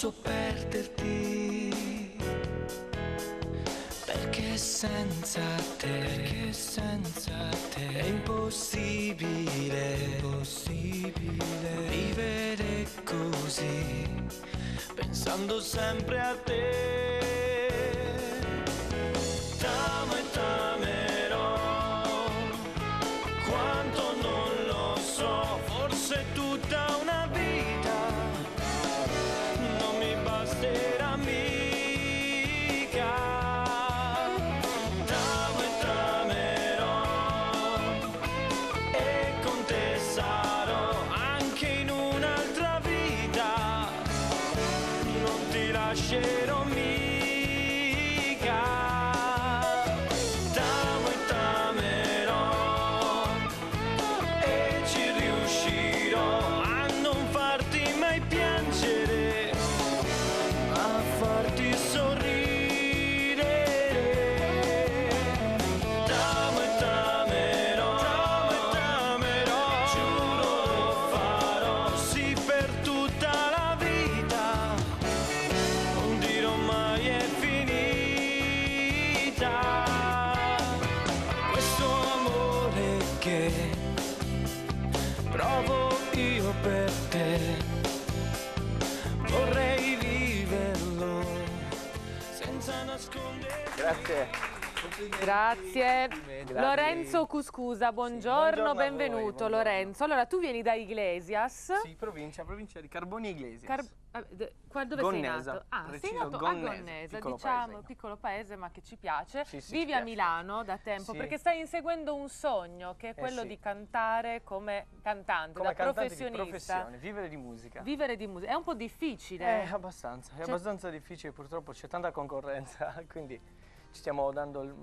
posso perderti, perché senza te è impossibile vivere così, pensando sempre a te. T'amo e t'amerò, quanto non lo so, forse tutta una vita non mi basterà mica. T'amo e t'amerò e con te sarò anche in un'altra vita, non ti lascerò mica. T'amo e t'amerò e ci riuscirò a non farti mai piangere, a farti sorridere. T'amo e t'amerò, giuro lo farò, sì, per tutta la vita, non dirò mai è finita. Questo amore che provo io per te, vorrei viverlo senza nascondere. Grazie. Grazie. Lorenzo Cuscusa, buongiorno, buongiorno a voi, benvenuto buongiorno. Lorenzo. Allora, tu vieni da Iglesias. Sì, provincia di Carboni Iglesias. Dove Gonnesa, sei nato? Ah, sei preciso nato a Gonnesa, Gonnesa, piccolo diciamo, paese. piccolo paese ma che ci piace. Sì, sì, Vivi ci a piace. Milano da tempo Sì. perché stai inseguendo un sogno che è quello sì. di cantare come cantante, Come da cantante di professionista. professione, vivere di musica. Vivere di musica è un po' difficile. Abbastanza, è Cioè- abbastanza difficile, purtroppo c'è tanta concorrenza, quindi ci stiamo dando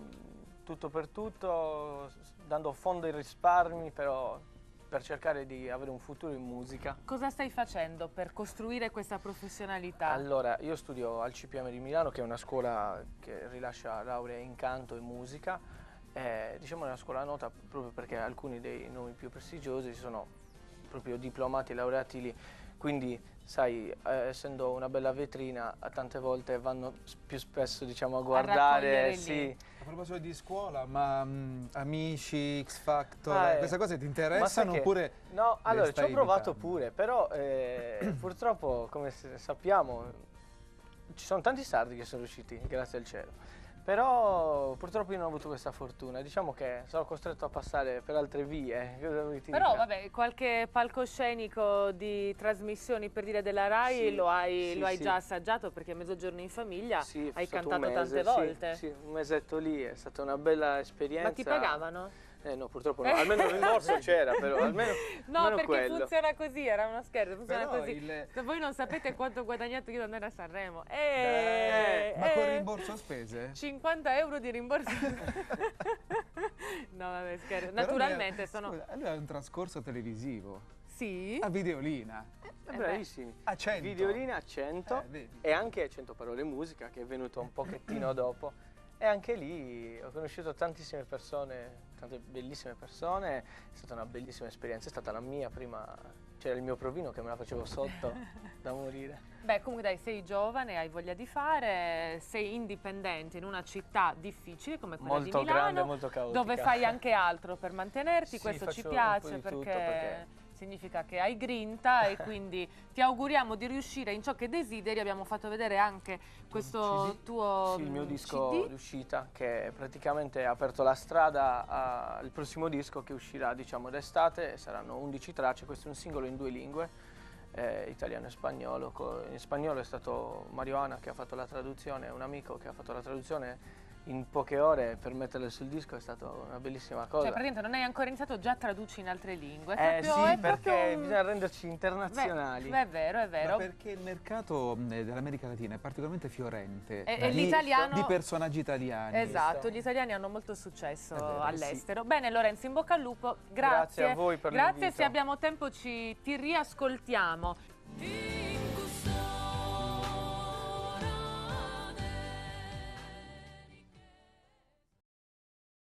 tutto per tutto, dando fondo ai risparmi, però per cercare di avere un futuro in musica. Cosa stai facendo per costruire questa professionalità? Allora, io studio al CPM di Milano, che è una scuola che rilascia laurea in canto e musica. Diciamo è una scuola nota proprio perché alcuni dei nomi più prestigiosi sono proprio diplomati e laureati lì. Quindi, sai, essendo una bella vetrina, tante volte vanno più spesso, diciamo, a guardare. raccogliere lì. Sì. A proposito di scuola, ma amici, X Factor, Ah, queste cose ti Ma interessano sai che- oppure No, le allora ci stai ho provato evitando? pure, però purtroppo, come sappiamo, ci sono tanti sardi che sono riusciti, grazie al cielo. Però purtroppo io non ho avuto questa fortuna, diciamo che sono costretto a passare per altre vie. Cosa vuoi ti Però dica? vabbè, qualche palcoscenico di trasmissioni per dire della Rai Sì, lo hai sì. già assaggiato perché a Mezzogiorno in Famiglia Sì, è hai stato cantato un mese, tante volte. Sì, un mesetto lì, è stata una bella esperienza. Ma ti pagavano? No, purtroppo no, almeno il rimborso c'era, però almeno, No, almeno perché quello. funziona così, era uno scherzo, funziona Però così. il- Se voi non sapete quanto ho guadagnato io ad andare a Sanremo. Ma con rimborso a spese? 50 euro di rimborso. No, vabbè, scherzo. Però Naturalmente lui sono... Scusa, lui ha un trascorso televisivo, Sì? a Videolina. Bravissimi. A 100. Videolina a 100 vedi. e anche 100 parole musica che è venuto un pochettino dopo. E anche lì ho conosciuto tantissime persone, tante bellissime persone, è stata una bellissima esperienza, è stata la mia prima, c'era il mio provino che me la facevo sotto da morire. Beh, comunque dai, sei giovane, hai voglia di fare, sei indipendente in una città difficile come quella Molto di Milano, grande, molto caotica. dove fai anche altro per mantenerti, Sì, questo ci faccio un piace po' di tutto perché perché- significa che hai grinta e quindi ti auguriamo di riuscire in ciò che desideri. Abbiamo fatto vedere anche questo CD? tuo Sì, il mio disco CD. d'uscita che praticamente ha aperto la strada al prossimo disco che uscirà, diciamo, d'estate. Saranno 11 tracce, questo è un singolo in 2 lingue, italiano e spagnolo. In spagnolo è stato Marijuana che ha fatto la traduzione, un amico che ha fatto la traduzione in poche ore per metterle sul disco, è stata una bellissima cosa. Cioè praticamente non hai ancora iniziato, già traduci in altre lingue. Sì, è perché proprio un- bisogna renderci internazionali. Beh, è vero, è Ma vero. perché il mercato dell'America Latina è particolarmente fiorente E di, l'italiano- di personaggi italiani. Esatto, gli italiani hanno molto successo vero, all'estero. Bene Lorenzo, in bocca al lupo, grazie. Grazie a voi per Grazie, l'invito. se abbiamo tempo ti riascoltiamo.